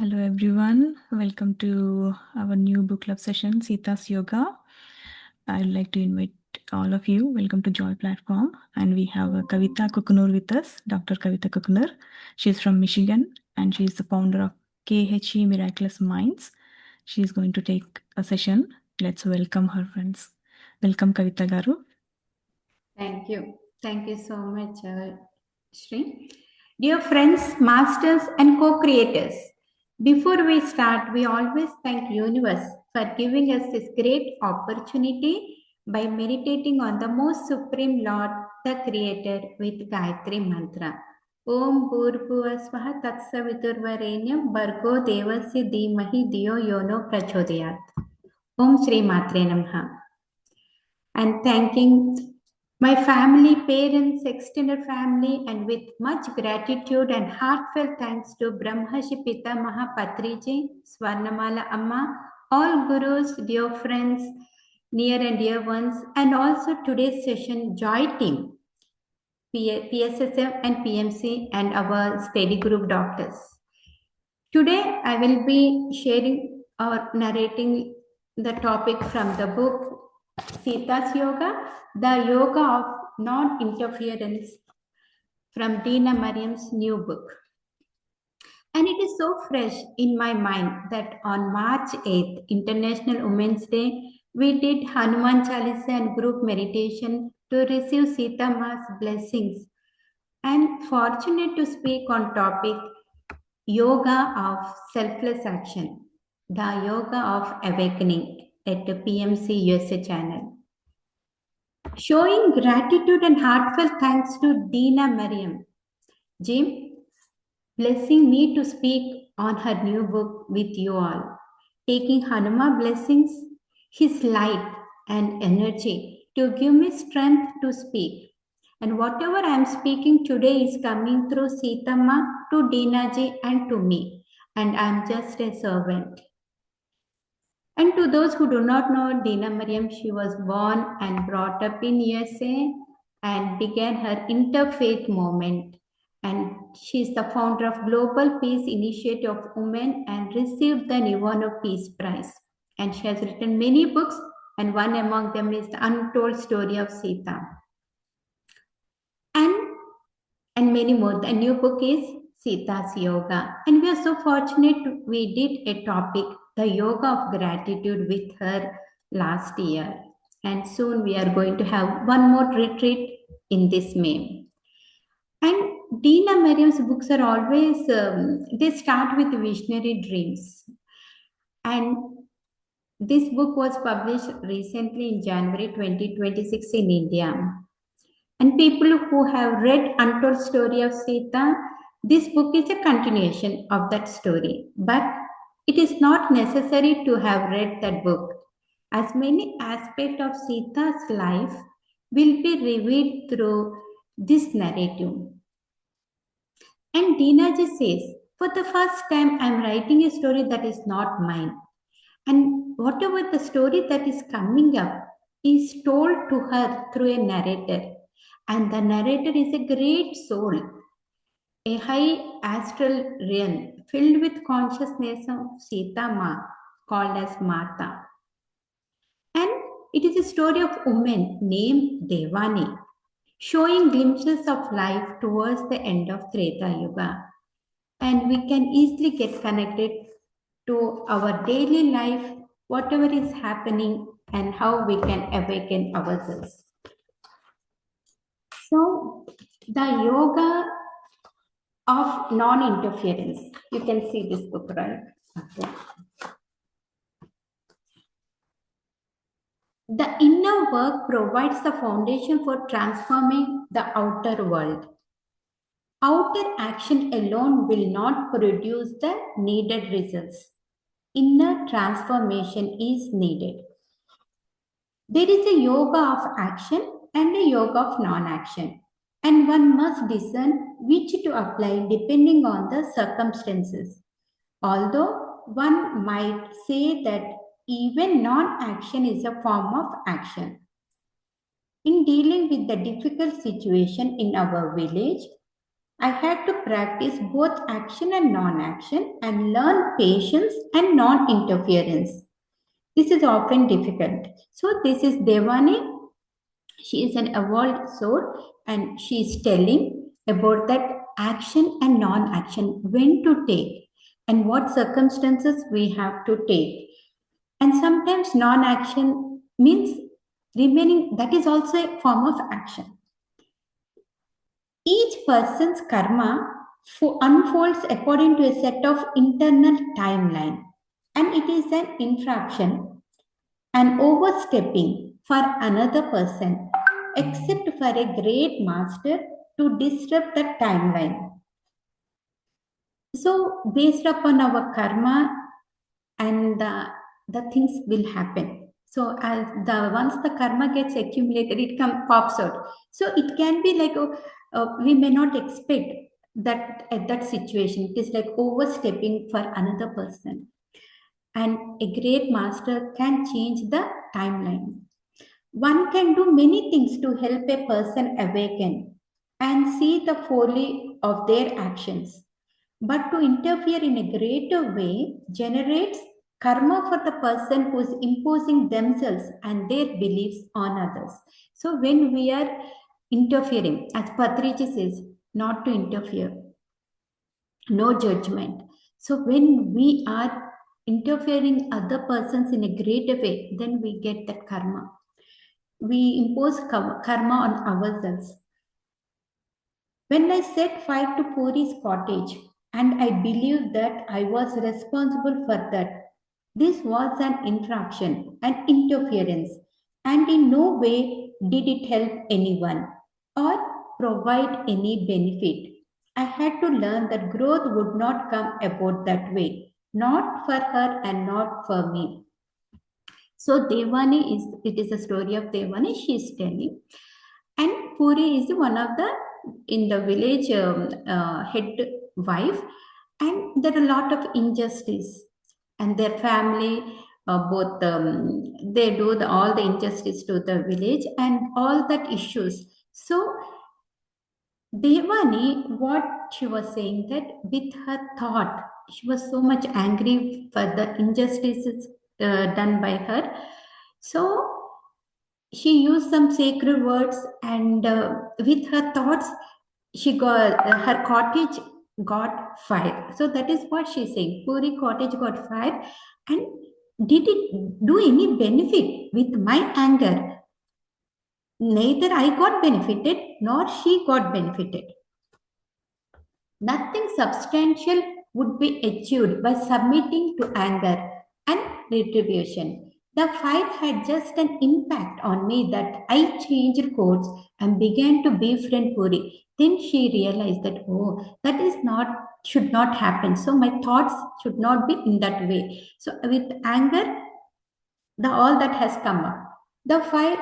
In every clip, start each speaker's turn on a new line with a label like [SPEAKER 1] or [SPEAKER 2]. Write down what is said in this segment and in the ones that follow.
[SPEAKER 1] Hello everyone, welcome to our new book club session, Sita's Yoga. I'd like to invite all of you, welcome to Joy Platform. And we have Kavitha Kukunoor with us, Dr. Kavitha Kukunoor. She's from Michigan and she's the founder of KHA Miraculous Minds. She's going to take a session. Let's welcome her friends. Welcome Kavitha Garu.
[SPEAKER 2] Thank you. Thank you so much, Shri. Dear friends, masters and co-creators, before we start, we always thank universe for giving us this great opportunity by meditating on the most supreme Lord, the Creator, with Gayatri Mantra. Om Bhurbhuvasvaha Tatsaviturvarenyam Bhargo Devasya Dhimahi Diyo Yono Prachodayat. Om Shri Matre Namaha. And thanking my family, parents, extended family, and with much gratitude and heartfelt thanks to Brahmashi Pitamaha Patriji, Swarnamala Amma, all gurus, dear friends, near and dear ones, and also today's session Joy team, PSSM and PMC, and our study group doctors. Today I will be sharing or narrating the topic from the book Sita's Yoga, the Yoga of Non-Interference from Dena Merriam's new book. And it is so fresh in my mind that on March 8th, International Women's Day, we did Hanuman Chalisa and group meditation to receive Sita Ma's blessings. And fortunate to speak on topic Yoga of Selfless Action, the Yoga of Awakening at the PMC USA channel. Showing gratitude and heartfelt thanks to Dena Merriam, Jim, blessing me to speak on her new book with you all, taking Hanuma blessings, his light and energy to give me strength to speak. And whatever I am speaking today is coming through Sitama to Dinaji and to me, and I am just a servant. And to those who do not know Dena Merriam, she was born and brought up in USA and began her interfaith movement. And she is the founder of Global Peace Initiative of Women and received the Nirvana Peace Prize. And she has written many books, and one among them is The Untold Story of Sita. And many more. The new book is Sita's Yoga. And we are so fortunate we did a topic, the yoga of gratitude, with her last year. And soon we are going to have one more retreat in this May. And Dena Merriam's books are always, they start with visionary dreams. And this book was published recently in January 2026 in India. And people who have read Untold Story of Sita, this book is a continuation of that story. But it is not necessary to have read that book, as many aspects of Sita's life will be revealed through this narrative. And Dinaji says, for the first time, I am writing a story that is not mine. And whatever the story that is coming up is told to her through a narrator. And the narrator is a great soul, a high astral realm filled with consciousness of Sita Ma, called as Mata. And it is a story of a woman named Devani, showing glimpses of life towards the end of Treta Yuga. And we can easily get connected to our daily life, whatever is happening, and how we can awaken ourselves. So, the yoga of non-interference. You can see this book, right? Okay. The inner work provides the foundation for transforming the outer world. Outer action alone will not produce the needed results. Inner transformation is needed. There is a yoga of action and a yoga of non-action, and one must discern which to apply depending on the circumstances. Although one might say that even non-action is a form of action. In dealing with the difficult situation in our village, I had to practice both action and non-action and learn patience and non-interference. This is often difficult. So this is Devani. She is an evolved soul and she is telling about that action and non-action, when to take and what circumstances we have to take. And sometimes non-action means remaining, that is also a form of action. Each person's karma unfolds according to a set of internal timeline, and it is an infraction, an overstepping for another person, except for a great master to disrupt the timeline. So, based upon our karma, and the things will happen. So as the once the karma gets accumulated, it pops out. So it can be like we may not expect that at that situation. It is like overstepping for another person, and a great master can change the timeline. One can do many things to help a person awaken and see the folly of their actions. But to interfere in a greater way generates karma for the person who is imposing themselves and their beliefs on others. So when we are interfering, as Patriji says, not to interfere, no judgment. So when we are interfering other persons in a greater way, then we get that karma. We impose karma on ourselves. When I set fire to Puri's cottage, and I believed that I was responsible for that, this was an infraction, an interference, and in no way did it help anyone or provide any benefit. I had to learn that growth would not come about that way, not for her and not for me. So Devani is, it is a story of Devani, she is telling. And Puri is one of the, in the village, head wife, and there are a lot of injustice, and their family, both they do all the injustice to the village and all that issues. So Devani, what she was saying, that with her thought, she was so much angry for the injustices done by her. So she used some sacred words, and with her thoughts, she got her cottage got fire. So that is what she's saying. Puri cottage got fire, and did it do any benefit with my anger? Neither I got benefited nor she got benefited. Nothing substantial would be achieved by submitting to anger and retribution. The fight had just an impact on me that I changed course and began to befriend Puri. Then she realized that, oh, that is not, should not happen. So my thoughts should not be in that way. So with anger, the all that has come up. The fire,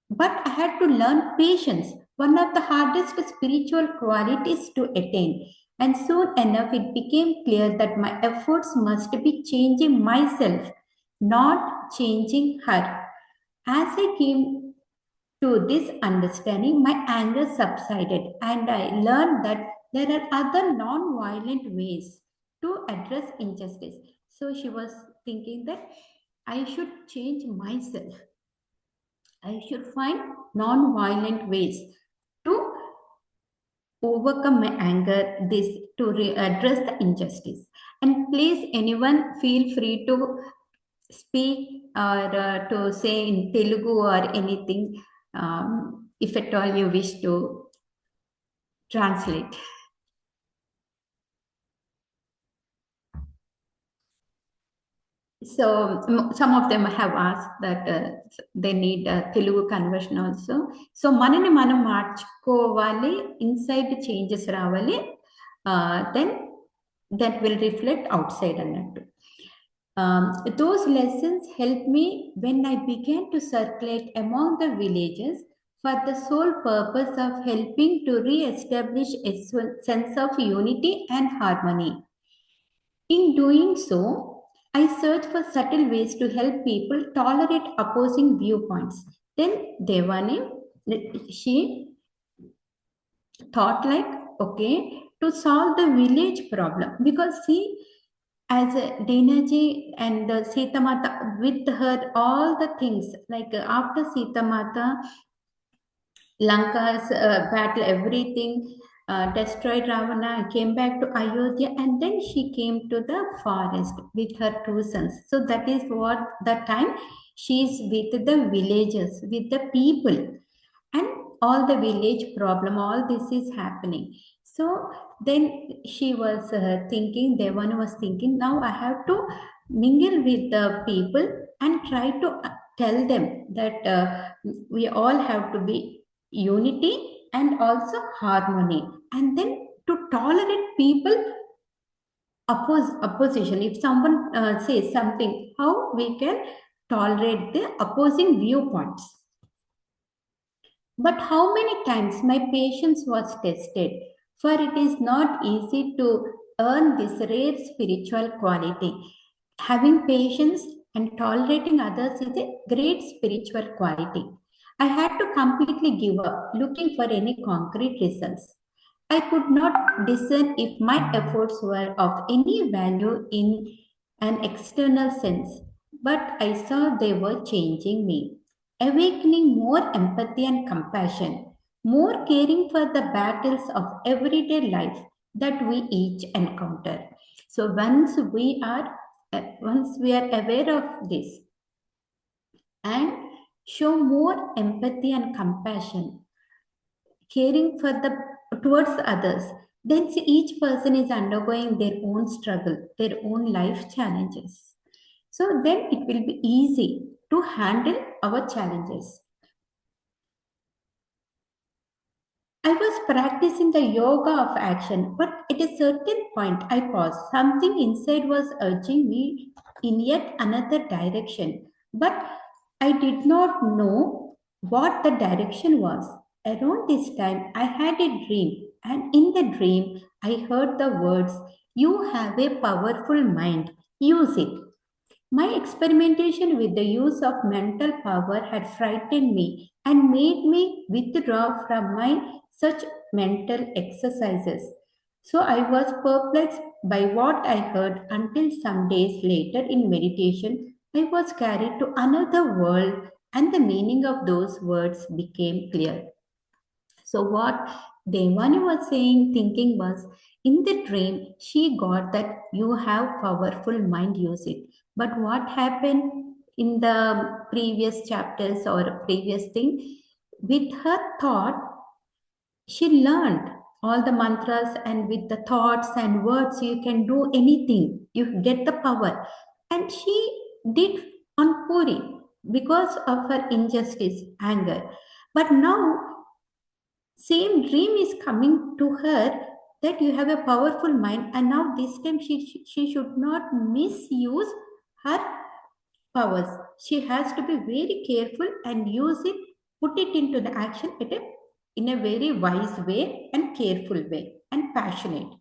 [SPEAKER 2] but I had to learn patience, one of the hardest spiritual qualities to attain. And soon enough, it became clear that my efforts must be changing myself, not changing her. As I came to this understanding, my anger subsided, and I learned that there are other non violent ways to address injustice. So she was thinking that I should change myself. I should find non violent ways to overcome my anger, this to address the injustice. And please, anyone feel free to speak or to say in Telugu or anything, if at all you wish to translate. So some of them have asked that they need a Telugu conversion also. So మనని మనం మార్చుకోవాలి, inside changes రావాలి, then that will reflect outside అన్నట్టు. Those lessons helped me when I began to circulate among the villages for the sole purpose of helping to re-establish a sense of unity and harmony. In doing so, I search for subtle ways to help people tolerate opposing viewpoints. Then Devani, she thought like, okay, to solve the village problem, because see, as Dena ji and Sita Mata with her all the things, like after Sita Mata, Lanka's battle, everything, destroyed Ravana, came back to Ayodhya, and then she came to the forest with her two sons. So that is what the time she is with the villagers, with the people, and all the village problem, all this is happening. So then she was thinking, Devana was thinking, now I have to mingle with the people and try to tell them that we all have to be unity and also harmony, and then to tolerate people opposition. If someone says something, how we can tolerate the opposing viewpoints. But how many times my patience was tested, for it is not easy to earn this rare spiritual quality. Having patience and tolerating others is a great spiritual quality. I had to completely give up looking for any concrete results. I could not discern if my efforts were of any value in an external sense, but I saw they were changing me, awakening more empathy and compassion, more caring for the battles of everyday life that we each encounter. So once we are aware of this and show more empathy and compassion, caring for the towards others, then see each person is undergoing their own struggle, their own life challenges. So then it will be easy to handle our challenges. I was practicing the yoga of action, but at a certain point I paused. Something inside was urging me in yet another direction, but I did not know what the direction was. Around this time I had a dream, and in the dream I heard the words, "You have a powerful mind, use it." My experimentation with the use of mental power had frightened me and made me withdraw from my such mental exercises. So I was perplexed by what I heard until some days later in meditation I was carried to another world and the meaning of those words became clear. So what Devani was saying, thinking was, in the dream, she got that you have powerful mind, use it. But what happened in the previous chapters or previous thing? With her thought, she learned all the mantras, and with the thoughts and words, you can do anything. You get the power. And she did on Puri because of her injustice, anger. But now same dream is coming to her that you have a powerful mind, and now this time she should not misuse her powers. She has to be very careful and use it, put it into the action in a very wise way and careful way and passionate.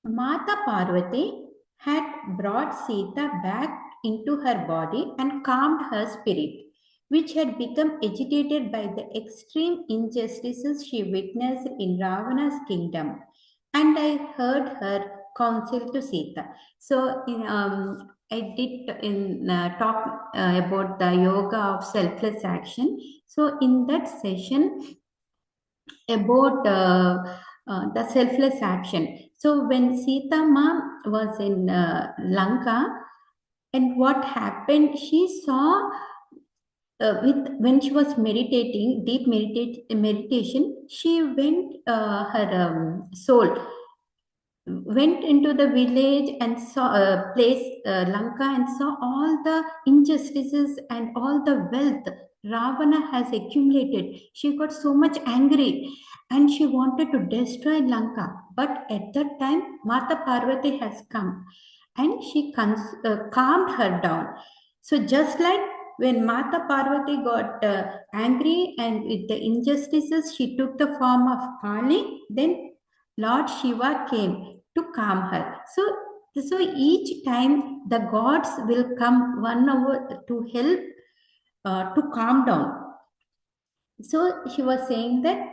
[SPEAKER 2] Mata Parvati had brought Sita back into her body and calmed her spirit, which had become agitated by the extreme injustices she witnessed in Ravana's kingdom. And I heard her counsel to Sita. So, I did talk about the yoga of selfless action. So, in that session, about the selfless action. So when Sita Ma was in Lanka, and what happened, she saw with when she was meditating, meditation, she went her soul went into the village and saw place Lanka and saw all the injustices and all the wealth Ravana has accumulated. She got so much angry and she wanted to destroy Lanka. But at that time, Mata Parvati has come and she calmed her down. So just like when Mata Parvati got angry and with the injustices, she took the form of Kali. Then Lord Shiva came to calm her. So each time the gods will come one over to help to calm down. So she was saying that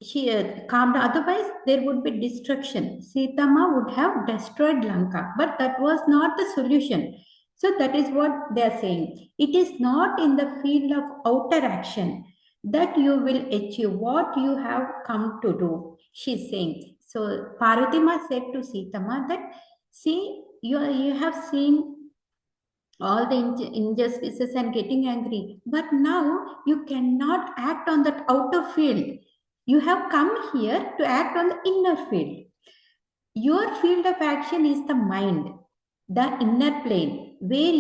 [SPEAKER 2] she calmed. Otherwise, there would be destruction. Sita would have destroyed Lanka, but that was not the solution. So that is what they are saying. It is not in the field of outer action that you will achieve what you have come to do. She's saying. So Parvati Ma said to Sita that, see, you have seen all the injustices and getting angry, but now you cannot act on that outer field. You have come here to act on the inner field. Your field of action is the mind, the inner plane, where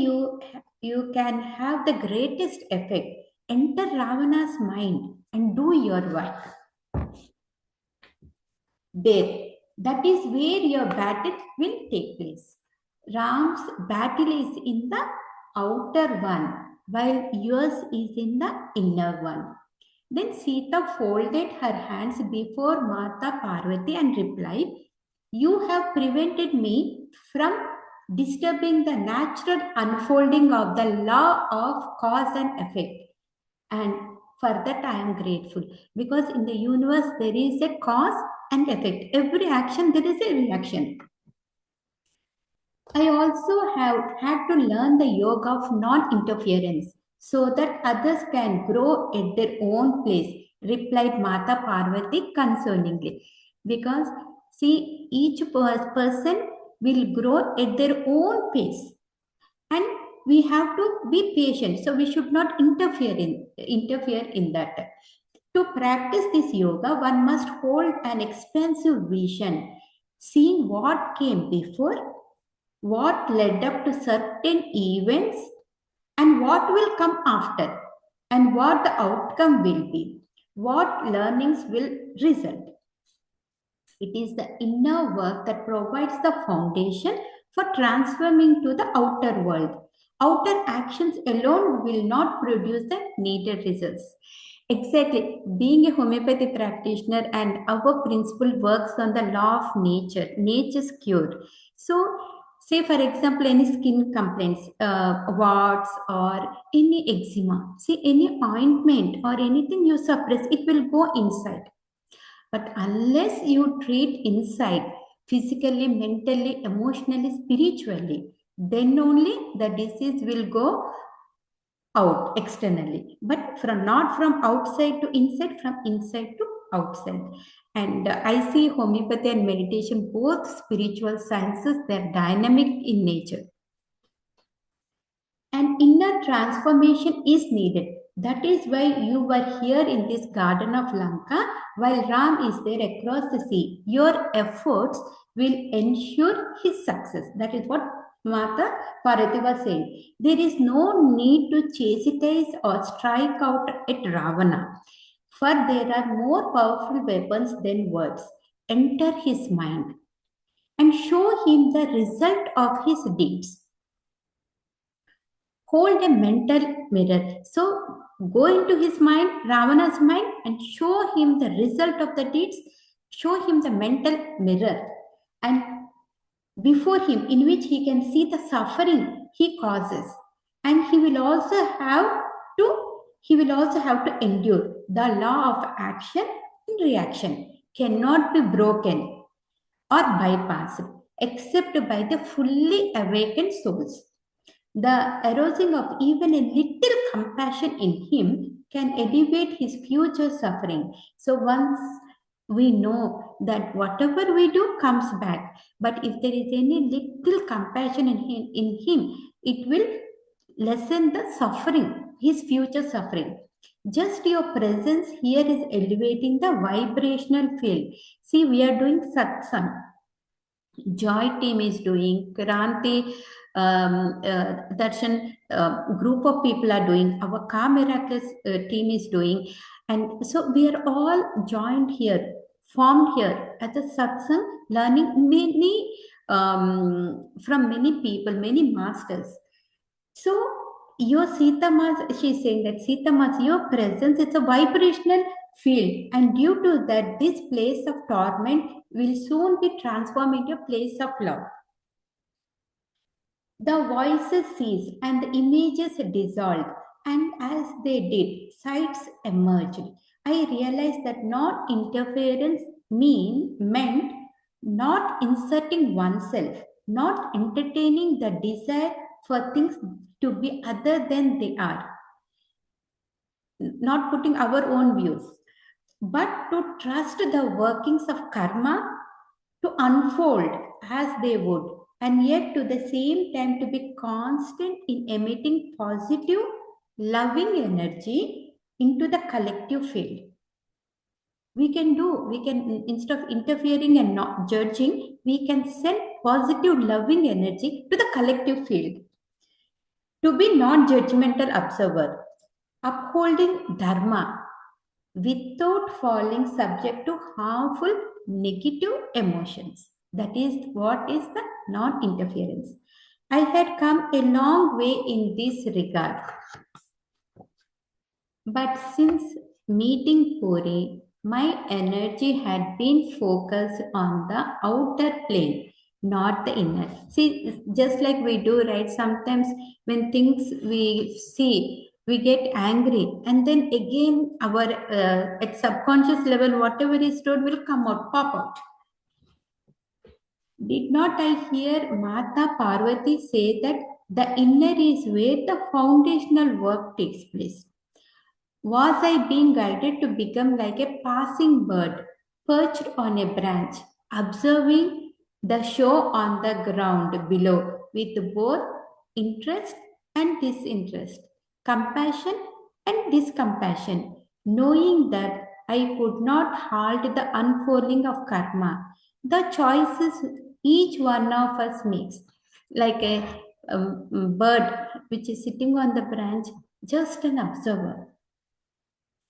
[SPEAKER 2] you can have the greatest effect. Enter Ravana's mind and do your work there. That is where your battle will take place. Ram's battle is in the outer one, while yours is in the inner one. Then Sita folded her hands before Mata Parvati and replied, "You have prevented me from disturbing the natural unfolding of the law of cause and effect. And for that, I am grateful, because in the universe there is a cause and effect. Every action, there is a reaction. I also have had to learn the yoga of non-interference so that others can grow at their own pace," replied Mata Parvati concerningly. Because, see, each person will grow at their own pace, and we have to be patient. So we should not interfere in that. To practice this yoga, one must hold an expansive vision, seeing what came before, what led up to certain events, and what will come after, and what the outcome will be, what learnings will result. It is the inner work that provides the foundation for transforming to the outer world. Outer actions alone will not produce the needed results. Exactly. Being a homeopathy practitioner, and our principle works on the law of nature, nature's cure. So, say for example, any skin complaints, warts, or any eczema, see any ointment or anything you suppress, it will go inside. But unless you treat inside, physically, mentally, emotionally, spiritually, then only the disease will go out externally. But from not from outside to inside, from inside to outside. And I see homeopathy and meditation, both spiritual sciences, they're dynamic in nature. An inner transformation is needed. That is why you were here in this garden of Lanka while Ram is there across the sea. Your efforts will ensure his success. That is what Mata Parvati was saying. There is no need to chastise or strike out at Ravana, for there are more powerful weapons than words. Enter his mind and show him the result of his deeds. Hold a mental mirror. So go into his mind, Ravana's mind, and show him the result of the deeds. Show him the mental mirror, and before him, in which he can see the suffering he causes, and he will also have to endure. The law of action and reaction cannot be broken or bypassed except by the fully awakened souls. The arousing of even a little compassion in him can alleviate his future suffering. So once we know that whatever we do comes back, but if there is any little compassion in him, it will lessen the suffering, his future suffering. Just your presence here is elevating the vibrational field. See, we are doing satsang. Joy team is doing, Kranti Darshan group of people are doing, our Ka Miracles team is doing, and so we are all joined here, formed here as a satsang, learning many from many people, many masters. So your Sita Mas, she's saying that Sita Mas, your presence, it's a vibrational field, and due to that, this place of torment will soon be transformed into a place of love. The voices ceased and the images dissolved, and as they did, sights emerged. I realized that non-interference meant not inserting oneself, not entertaining the desire for things to be other than they are, not putting our own views, but to trust the workings of karma to unfold as they would, and yet to the same time to be constant in emitting positive, loving energy into the collective field. We can, instead of interfering and not judging, we can send positive, loving energy to the collective field. To be non judgmental observer, upholding dharma without falling subject to harmful negative emotions. That is what is the non interference. I had come a long way in this regard. But since meeting Puri, my energy had been focused on the outer plane, not the inner. See, it's just like we do, right? Sometimes when things we see, we get angry, and then again, our at subconscious level, whatever is stored will come out, pop out. Did not I hear Mata Parvati say that the inner is where the foundational work takes place? Was I being guided to become like a passing bird perched on a branch, observing the show on the ground below with both interest and disinterest, compassion and discompassion, knowing that I could not halt the unfolding of karma, the choices each one of us makes, like a bird which is sitting on the branch, just an observer.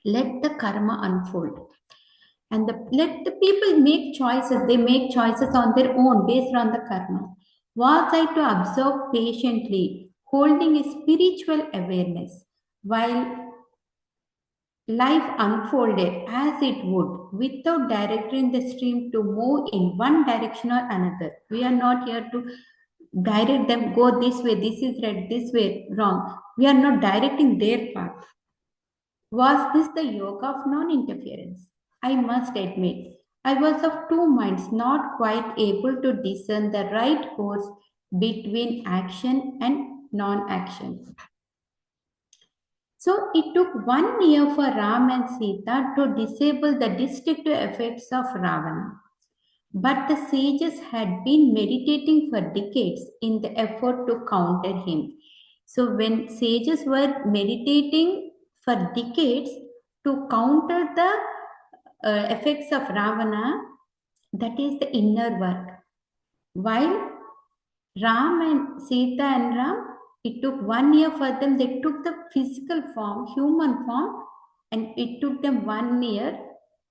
[SPEAKER 2] Let the karma unfold, and let the people make choices. They make choices on their own based on the karma. Was I to observe patiently, holding a spiritual awareness while life unfolded as it would, without directing the stream to move in one direction or another? We are not here to direct them, go this way, this is right, this way wrong. We are not directing their path. Was this the yoga of non interference? I must admit, I was of two minds, not quite able to discern the right course between action and non action. So it took 1 year for Ram and Sita to disable the destructive effects of Ravana. But the sages had been meditating for decades in the effort to counter him. So, when sages were meditating for decades to counter the effects of Ravana, that is the inner work. While Ram and Sita and Ram, it took 1 year for them, they took the physical form, human form, and it took them 1 year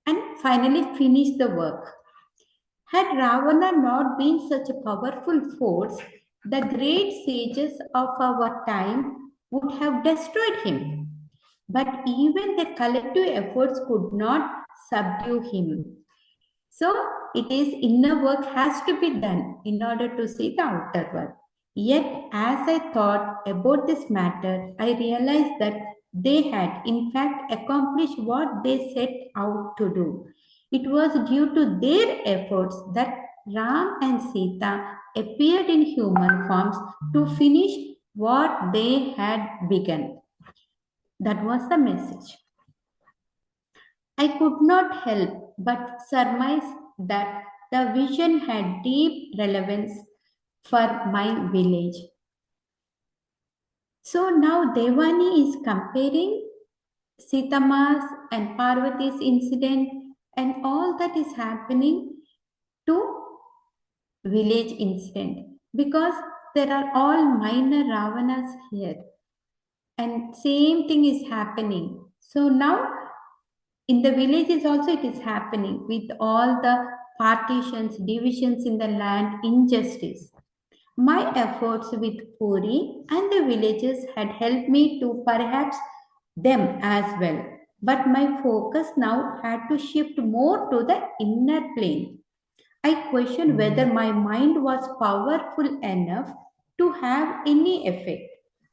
[SPEAKER 2] and finally finished the work. Had Ravana not been such a powerful force, the great sages of our time would have destroyed him. But even their collective efforts could not subdue him. So it is inner work has to be done in order to see the outer work. Yet, as I thought about this matter, I realized that they had in fact accomplished what they set out to do. It was due to their efforts that Ram and Sita appeared in human forms to finish what they had begun. That was the message. I could not help but surmise that the vision had deep relevance for my village. So now Devani is comparing Sitama's and Parvati's incident and all that is happening to village incident, because there are all minor Ravanas here and same thing is happening. So now in the villages also it is happening with all the partitions, divisions in the land, injustice. My efforts with Puri and the villages had helped me to perhaps them as well. But my focus now had to shift more to the inner plane. I questioned whether my mind was powerful enough to have any effect.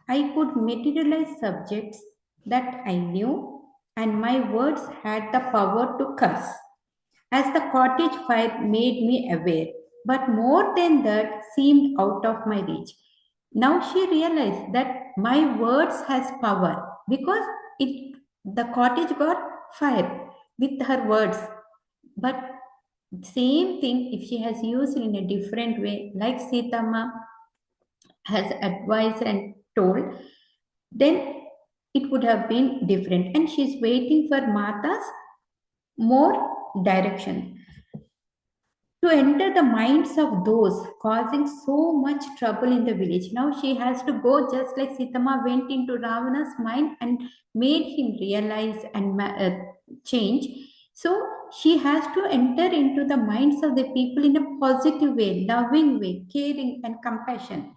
[SPEAKER 2] I could materialize subjects that I knew and my words had the power to curse. As the cottage fire made me aware, but more than that seemed out of my reach. Now she realized that my words has power because the cottage got fire with her words. But same thing if she has used in a different way, like Sitama has advised and told, then it would have been different. And she's waiting for Mata's more direction to enter the minds of those causing so much trouble in the village. Now she has to go just like Sitama went into Ravana's mind and made him realize and change. So she has to enter into the minds of the people in a positive way, loving way, caring and compassion.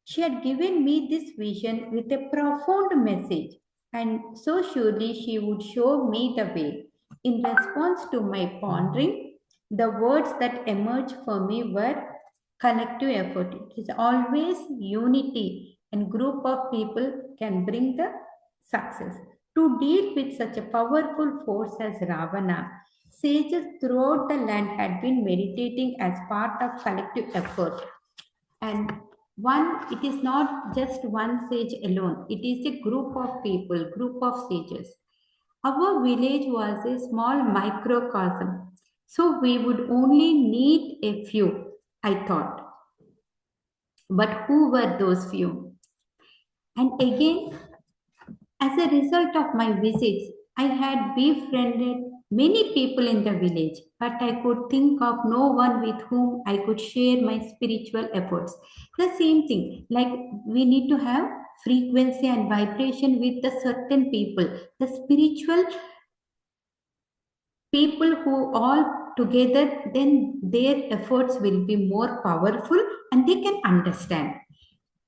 [SPEAKER 2] She had given me this vision with a profound message, and so surely she would show me the way. In response to my pondering, the words that emerged for me were collective effort. It is always unity, and group of people can bring the success. To deal with such a powerful force as Ravana, sages throughout the land had been meditating as part of collective effort. And one, it is not just one sage alone, it is a group of people, group of sages. Our village was a small microcosm, so we would only need a few, I thought. But who were those few? And again, as a result of my visits, I had befriended many people in the village, but I could think of no one with whom I could share my spiritual efforts. The same thing, like we need to have frequency and vibration with the certain people, the spiritual people who all together, then their efforts will be more powerful and they can understand.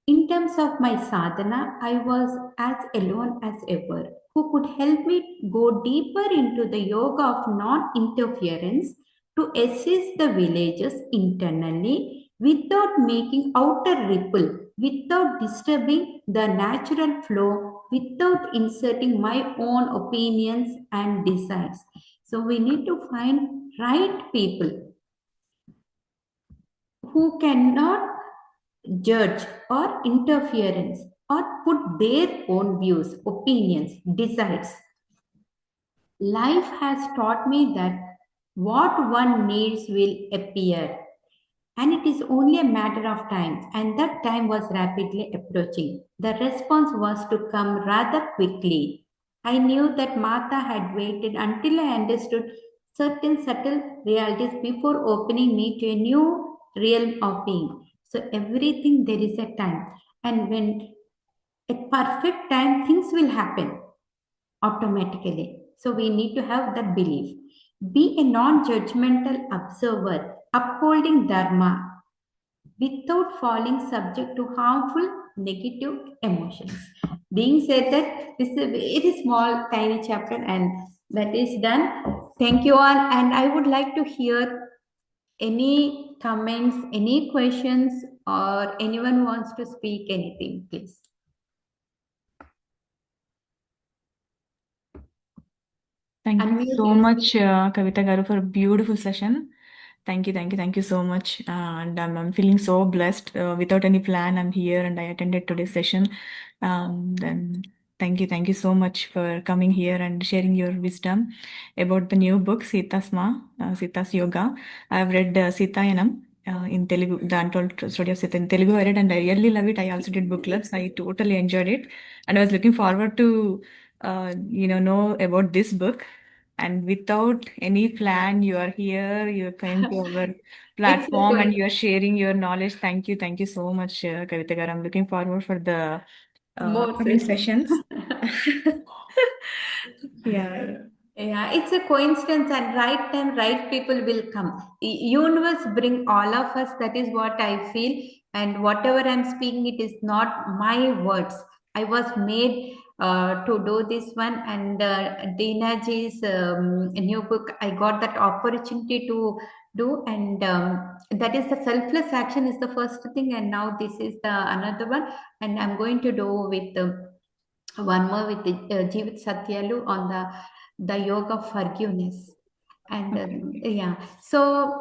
[SPEAKER 2] In terms of my sadhana, I was as alone as ever. Who could help me go deeper into the yoga of non interference to assist the villages internally without making outer ripple, without disturbing the natural flow, without inserting my own opinions and desires. So we need to find right people who cannot judge or interference or put their own views, opinions, desires. Life has taught me that what one needs will appear, and it is only a matter of time, and that time was rapidly approaching. The response was to come rather quickly. I knew that Mata had waited until I understood certain subtle realities before opening me to a new realm of being. So, everything there is a time, and when at perfect time, things will happen automatically. So, we need to have that belief. Be a non judgmental observer, upholding Dharma without falling subject to harmful negative emotions. Being said that this is a very small, tiny chapter, and that is done. Thank you all, and I would like to hear any comments, any questions, or anyone wants to speak anything, please.
[SPEAKER 1] Thank you
[SPEAKER 2] Unmute
[SPEAKER 1] so
[SPEAKER 2] yourself.
[SPEAKER 1] much, Kavita Garu, for a beautiful session. Thank you so much. And I'm feeling so blessed. Without any plan, I'm here and I attended today's session. Then thank you so much for coming here and sharing your wisdom about the new book, Sita's Yoga. I've read Sitayanam. In Telugu, the Untold Story of Sita in Telugu, I read and I really love it. I also did book clubs. I totally enjoyed it, and I was looking forward to know about this book. And without any plan, you are here, you came to our
[SPEAKER 2] It's a
[SPEAKER 1] platform and
[SPEAKER 2] point.
[SPEAKER 1] you are sharing your knowledge. Thank you so much, Kavita Garu. I'm looking forward for the
[SPEAKER 2] More
[SPEAKER 1] upcoming
[SPEAKER 2] sessions.
[SPEAKER 1] sessions. Yeah.
[SPEAKER 2] Yeah, it's a coincidence, and right time, right people will come. Universe bring all of us. That is what I feel. And whatever I'm speaking, it is not my words. I was made to do this one, and Dena ji's new book. I got that opportunity to do, and that is the selfless action is the first thing, and now this is the another one, and I'm going to do with. one more with Jivit Satyalu on the yoga of forgiveness. And
[SPEAKER 1] Okay.
[SPEAKER 2] yeah, so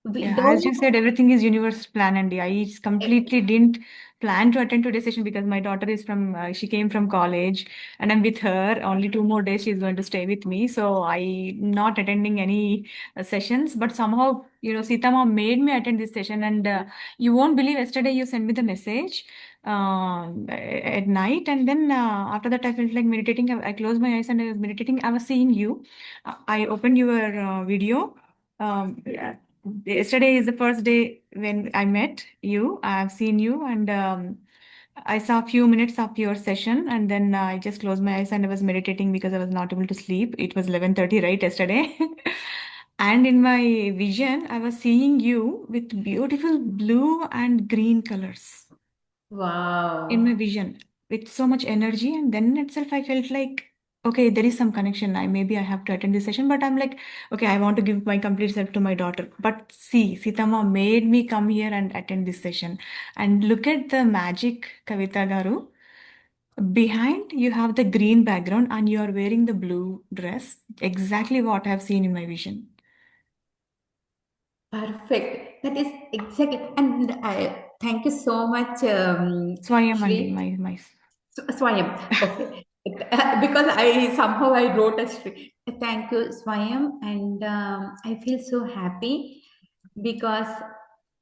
[SPEAKER 2] we
[SPEAKER 1] Yeah, as
[SPEAKER 2] though
[SPEAKER 1] you said, everything is universe plan, and I completely didn't plan to attend today's session because my daughter is from, she came from college, and I'm with her. Only 2 more days she's going to stay with me, so I'm not attending any sessions. But somehow, Sita mom made me attend this session, and you won't believe. Yesterday you sent me the message at night, and then after that I felt like meditating. I closed my eyes and I was meditating. I was seeing you. I opened your video. Yeah. Yesterday is the first day when I met you. I've seen you, and I saw a few minutes of your session, and then I just closed my eyes and I was meditating because I was not able to sleep. It was 11:30, right, yesterday. And in my vision, I was seeing you with beautiful blue and green colors in my
[SPEAKER 2] wow.
[SPEAKER 1] vision with so much energy. And then itself I felt like, okay, there is some connection. Maybe I have to attend this session, but I'm like, okay, I want to give my complete self to my daughter. But see, Sitama made me come here and attend this session. And look at the magic, Kavita Garu. Behind you have the green background and you are wearing the blue dress, exactly what I have seen in my vision.
[SPEAKER 2] Perfect. That is exactly. And I thank you so much,
[SPEAKER 1] Swayam Andi,
[SPEAKER 2] Shri.
[SPEAKER 1] my
[SPEAKER 2] Swayam. Okay. Because I somehow I wrote a Shri. Thank you, Swayam. And I feel so happy because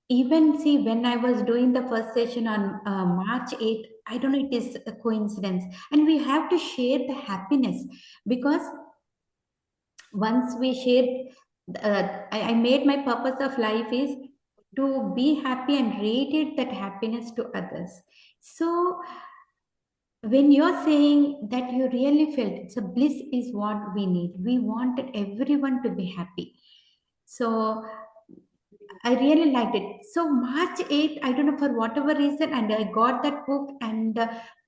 [SPEAKER 2] even see when I was doing the first session on March 8th, I don't know, it is a coincidence. And we have to share the happiness because once we shared, I made my purpose of life is to be happy and radiate that happiness to others. So when you're saying that you really felt it's a bliss is what we need, we wanted everyone to be happy. So I really liked it. So March 8th, I don't know for whatever reason, and I got that book, and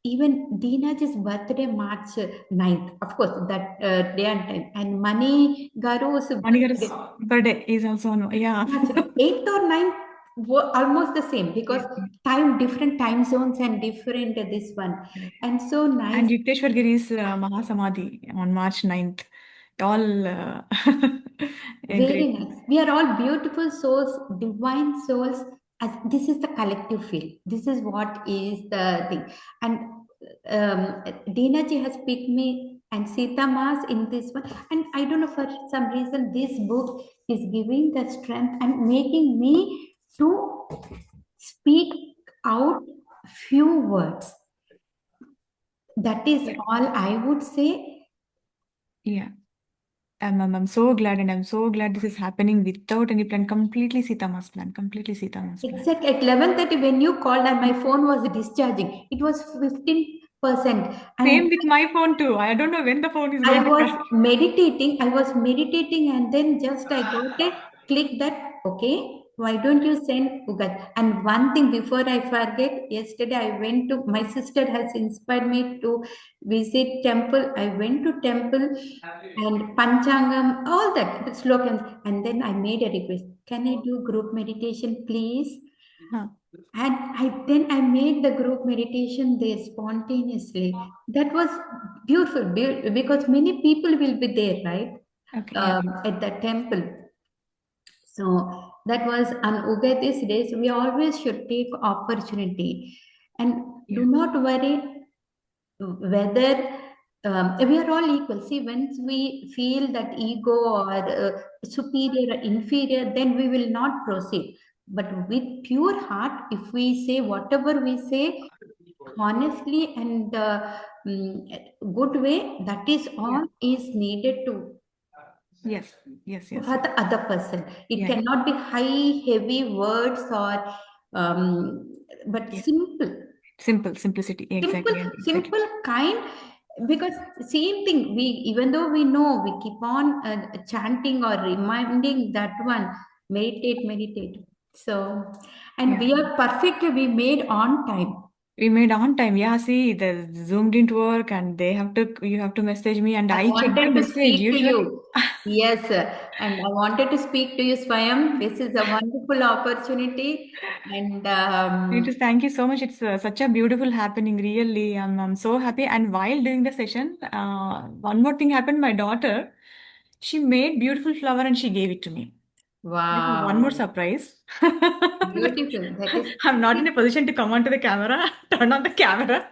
[SPEAKER 2] even Deena's birthday, March 9th, of course, that day and time. And Mani Garu's
[SPEAKER 1] Manigar's
[SPEAKER 2] birthday,
[SPEAKER 1] birthday is also on, yeah.
[SPEAKER 2] March 8th or 9th, were almost the same because
[SPEAKER 1] Yeah, yeah,
[SPEAKER 2] different time zones and different this one.
[SPEAKER 1] correct.
[SPEAKER 2] And so
[SPEAKER 1] And
[SPEAKER 2] nice.
[SPEAKER 1] Yukteswar Giri's Mahasamadhi on March 9th. All
[SPEAKER 2] Very
[SPEAKER 1] great.
[SPEAKER 2] nice. We are all beautiful souls, divine souls. As this is the collective feel. This is what is the thing. And Dina ji has picked me and Sita Mas in this one. And I don't know for some reason this book is giving the strength and making me to speak out few words. That is
[SPEAKER 1] Yeah,
[SPEAKER 2] all I would say.
[SPEAKER 1] yeah. I'm so glad, and I'm so glad this is happening without any plan. Completely Sita Mas plan. Completely Sita Mas plan.
[SPEAKER 2] Exactly at 11:30 when you called and my phone was discharging. It was 15%. And
[SPEAKER 1] Same with my phone too. I don't know when the phone is
[SPEAKER 2] I
[SPEAKER 1] going to
[SPEAKER 2] was
[SPEAKER 1] charge.
[SPEAKER 2] meditating. I was meditating and then just I got a click that, okay, why don't you send Ugat? And one thing before I forget, yesterday I went to, my sister has inspired me to visit temple. I went to temple and Panchangam, all that, the slogans. And then I made a request. Can I do group meditation, please?
[SPEAKER 1] Huh.
[SPEAKER 2] And then I made the group meditation there spontaneously. That was beautiful because many people will be there, right?
[SPEAKER 1] Okay, yeah.
[SPEAKER 2] At the temple. So that was on Ugadi's days. We always should take opportunity and
[SPEAKER 1] Yeah.
[SPEAKER 2] do not worry whether we are all equal. See, once we feel that ego or superior or inferior, then we will not proceed. But with pure heart, if we say whatever we say honestly and good way, that is
[SPEAKER 1] Yeah.
[SPEAKER 2] all is needed to
[SPEAKER 1] Yes. Yes. Yes.
[SPEAKER 2] for
[SPEAKER 1] Yes.
[SPEAKER 2] the other person. It
[SPEAKER 1] Yeah. Yeah.
[SPEAKER 2] cannot be high, heavy words or but
[SPEAKER 1] Yeah.
[SPEAKER 2] simple.
[SPEAKER 1] Simple. Simplicity.
[SPEAKER 2] Simple,
[SPEAKER 1] Exactly. And exactly.
[SPEAKER 2] simple, kind. Because same thing, we even though we know, we keep on chanting or reminding that one, meditate, meditate. So, and
[SPEAKER 1] Yeah.
[SPEAKER 2] we are perfect. We made on time.
[SPEAKER 1] We made on time. Yeah, see, the Zoom didn't work and you have to message me and
[SPEAKER 2] I
[SPEAKER 1] I checked the
[SPEAKER 2] wanted to
[SPEAKER 1] message.
[SPEAKER 2] speak to
[SPEAKER 1] Usually,
[SPEAKER 2] you. Yes, and I wanted to speak to you, Swayam. This is a wonderful opportunity, and
[SPEAKER 1] Just thank you so much. It's such a beautiful happening, really. I'm so happy. And while doing the session, one more thing happened. My daughter, she made beautiful flower and she gave it to me. This is one more
[SPEAKER 2] wow,
[SPEAKER 1] surprise.
[SPEAKER 2] beautiful. That is.
[SPEAKER 1] I'm not in a position to come onto the camera, turn on the camera,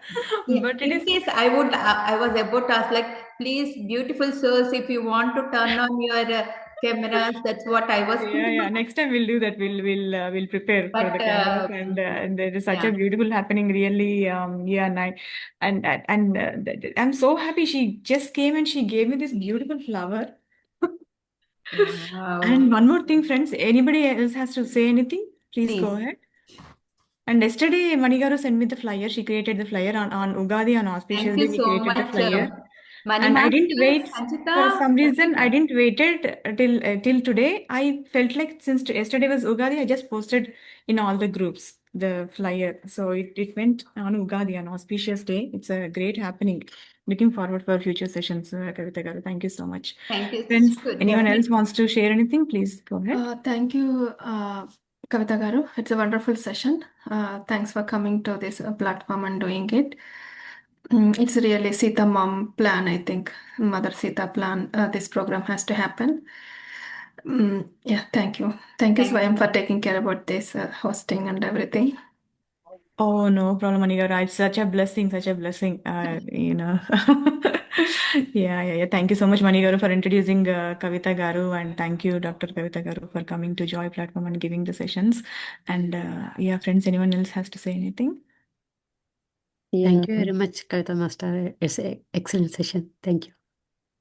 [SPEAKER 2] Yeah,
[SPEAKER 1] but it
[SPEAKER 2] in
[SPEAKER 1] is.
[SPEAKER 2] case I was about to ask, like, please, beautiful souls, if you want to turn on your cameras, that's what I was
[SPEAKER 1] Yeah,
[SPEAKER 2] thinking
[SPEAKER 1] yeah.
[SPEAKER 2] of.
[SPEAKER 1] Next time we'll do that. We'll prepare for
[SPEAKER 2] But
[SPEAKER 1] the cameras, and there is such
[SPEAKER 2] yeah,
[SPEAKER 1] a beautiful happening. Really, yeah. I'm so happy. She just came and she gave me this beautiful flower.
[SPEAKER 2] wow.
[SPEAKER 1] And one more thing, friends. Anybody else has to say anything? Please go
[SPEAKER 2] Please,
[SPEAKER 1] ahead. And yesterday, Manigaru sent me the flyer. She created the flyer on Ugadi on
[SPEAKER 2] thank
[SPEAKER 1] auspicious
[SPEAKER 2] you
[SPEAKER 1] day. He
[SPEAKER 2] so
[SPEAKER 1] created the
[SPEAKER 2] much,
[SPEAKER 1] flyer.
[SPEAKER 2] Mani
[SPEAKER 1] And I didn't
[SPEAKER 2] Master,
[SPEAKER 1] wait for
[SPEAKER 2] Sanchita,
[SPEAKER 1] some reason. I
[SPEAKER 2] everyone.
[SPEAKER 1] didn't waited till today. I felt like since yesterday was Ugadi, I just posted in all the groups the flyer. So it went on Ugadi, an auspicious day. It's a great happening. Looking forward for future sessions, Kavitha Garu. Thank you so much.
[SPEAKER 2] Thank you.
[SPEAKER 1] Friends, anyone else
[SPEAKER 2] Definitely.
[SPEAKER 1] wants to share anything? Please go ahead.
[SPEAKER 3] Thank you, Kavitha Garu. It's a wonderful session. Thanks for coming to this platform and doing it. It's really Sita mom plan, I think. Mother Sita plan. This program has to happen. Yeah, thank you. Thank you,
[SPEAKER 2] Thank
[SPEAKER 3] Swayam,
[SPEAKER 2] you.
[SPEAKER 3] for taking care about this hosting and everything.
[SPEAKER 1] Oh, no problem, Anigara. It's such a blessing, such a blessing. Yeah. Thank you so much, Manigaru, for introducing Kavitha Garu, and thank you, Dr. Kavitha Garu, for coming to Joy Platform and giving the sessions. And yeah, friends, anyone else has to say anything?
[SPEAKER 4] Yeah,
[SPEAKER 5] Thank you very much, Kavita Master. It's an excellent session. Thank you.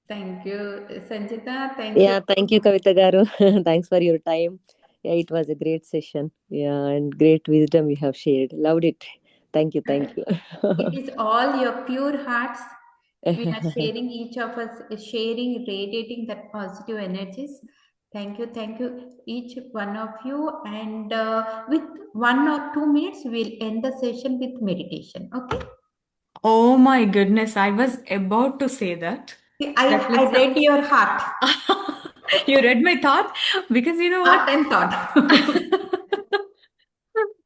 [SPEAKER 2] Thank you, Sanchita. Thank you.
[SPEAKER 4] yeah, thank you, Kavita Garu. Thanks for your time. Yeah, it was a great session. Yeah, and great wisdom you have shared. Loved it. Thank you, thank you.
[SPEAKER 2] It is all your pure hearts. We are sharing, each of us is sharing, radiating that positive energies. Thank you, each one of you. And with 1 or 2 minutes, we'll end the session with meditation. Okay?
[SPEAKER 1] Oh my goodness, I was about to say that.
[SPEAKER 2] See,
[SPEAKER 1] That
[SPEAKER 2] I
[SPEAKER 1] let's.
[SPEAKER 2] read your heart,
[SPEAKER 1] You read my thought because you know
[SPEAKER 2] heart
[SPEAKER 1] what?
[SPEAKER 2] and thought.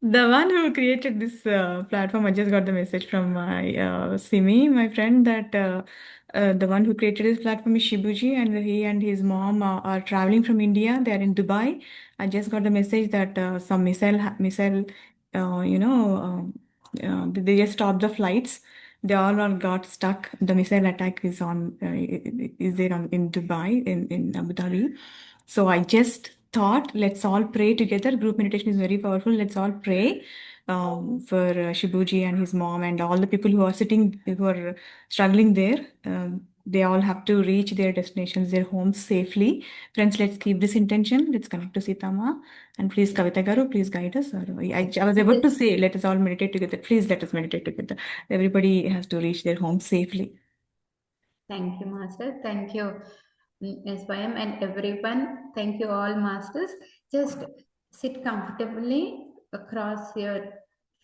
[SPEAKER 1] The one who created this platform, I just got the message from my Simi, my friend, that the one who created this platform is Shibuji, and he and his mom are traveling from India. They are in Dubai. I just got the message that some missile, they just stopped the flights. They all are got stuck. The missile attack is on is there in Dubai in Abu Dhabi. So I just thought, let's all pray together. Group meditation is very powerful. Let's all pray for Shibuji and his mom and all the people who are sitting, who are struggling there. They all have to reach their destinations, their homes safely. Friends, let's keep this intention. Let's connect to Sitama. And please, Kavita Garu, please guide us. I was about to
[SPEAKER 2] Yes.
[SPEAKER 1] say, let us all meditate together. Please let us meditate together. Everybody has to reach their home safely.
[SPEAKER 2] Thank you, Master. Thank you, SYM and everyone. Thank you, all Masters. Just sit comfortably across your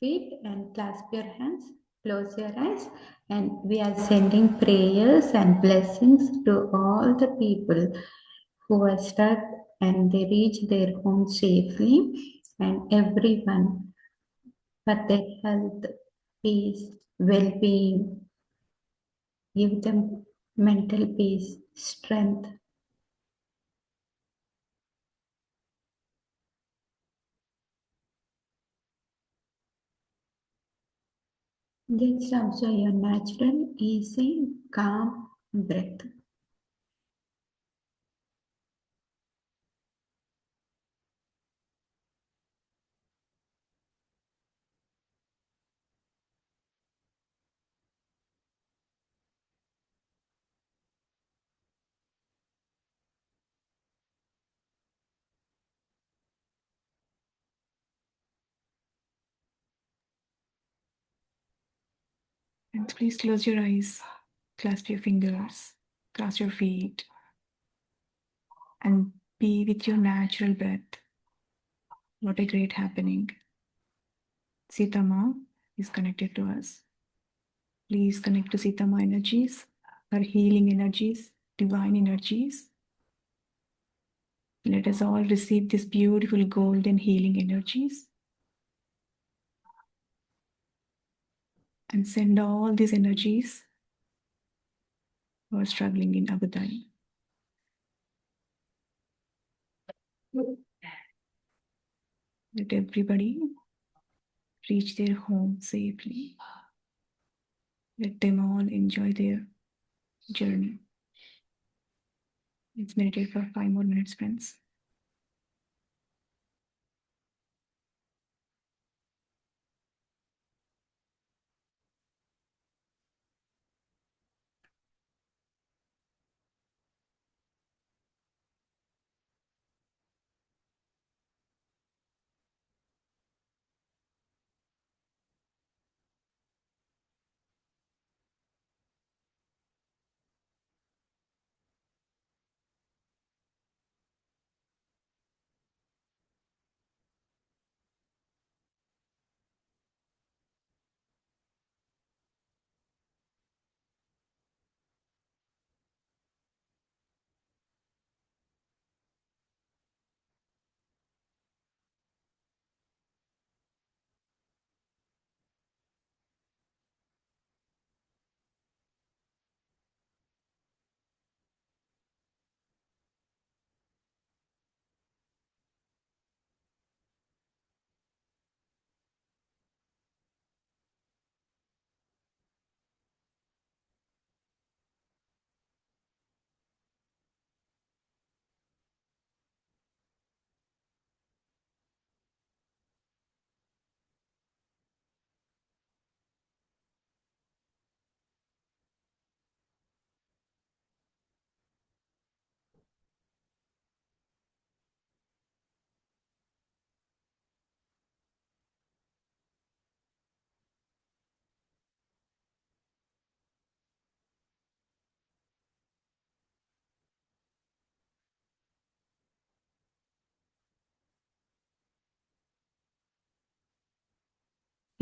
[SPEAKER 2] feet and clasp your hands. Close your eyes. And we are sending prayers and blessings to all the people who are stuck and they reach their home safely. And everyone for their health, peace, well being. Give them mental peace, strength. Just observe your natural, easy, calm breath.
[SPEAKER 1] And please close your eyes, clasp your fingers, cross your feet, and be with your natural breath. What a great happening. Sitama, is connected to us. Please connect to Sita Ma energies, her healing energies, divine energies. Let us all receive this beautiful golden healing energies and send all these energies who are struggling in Abu Dhabi. Let everybody reach their home safely. Let them all enjoy their journey. Let's meditate for 5 more minutes, friends.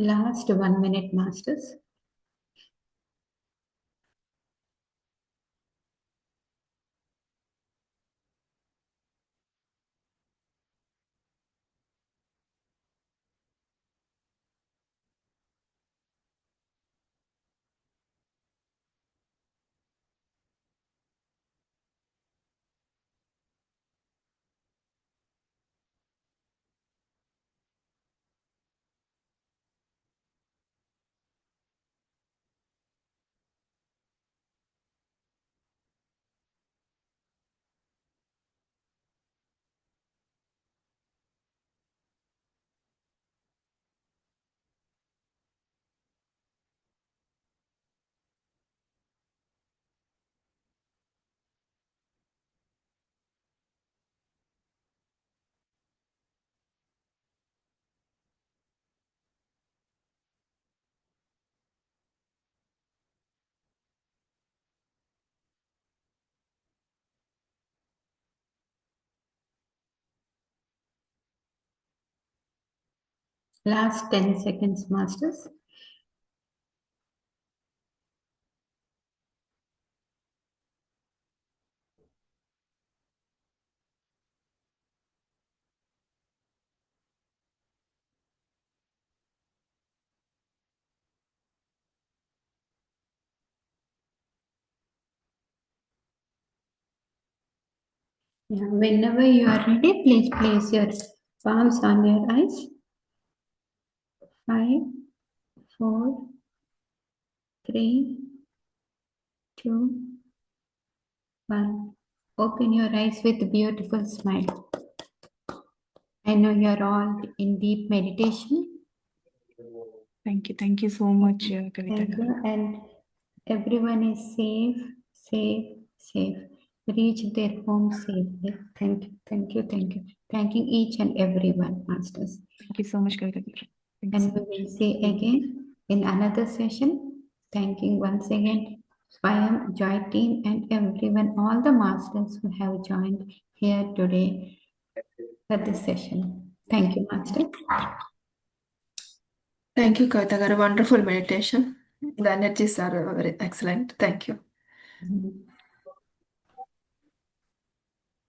[SPEAKER 2] Last 1 minute, Masters. Last 10 seconds, Masters. Yeah, whenever you are ready, please place your palms on your eyes. 5, 4, 3, 2, 1. Open your eyes with a beautiful smile. I know you are all in deep meditation.
[SPEAKER 1] Thank you so much, Kavitha.
[SPEAKER 2] Thank you. And everyone is safe, safe. Reach their home safely. Thank you, thank you, thank you. Thanking each and everyone, Masters.
[SPEAKER 1] Thank you so much, Kavitha. Thank you
[SPEAKER 2] And
[SPEAKER 1] so
[SPEAKER 2] we
[SPEAKER 1] much.
[SPEAKER 2] will see again in another session. Thanking once again Swayam, Joy team, and everyone, all the masters who have joined here today for this session. Thank you, Master.
[SPEAKER 3] Thank you, Kavitha garu. Wonderful meditation. The energies are very excellent. Thank you.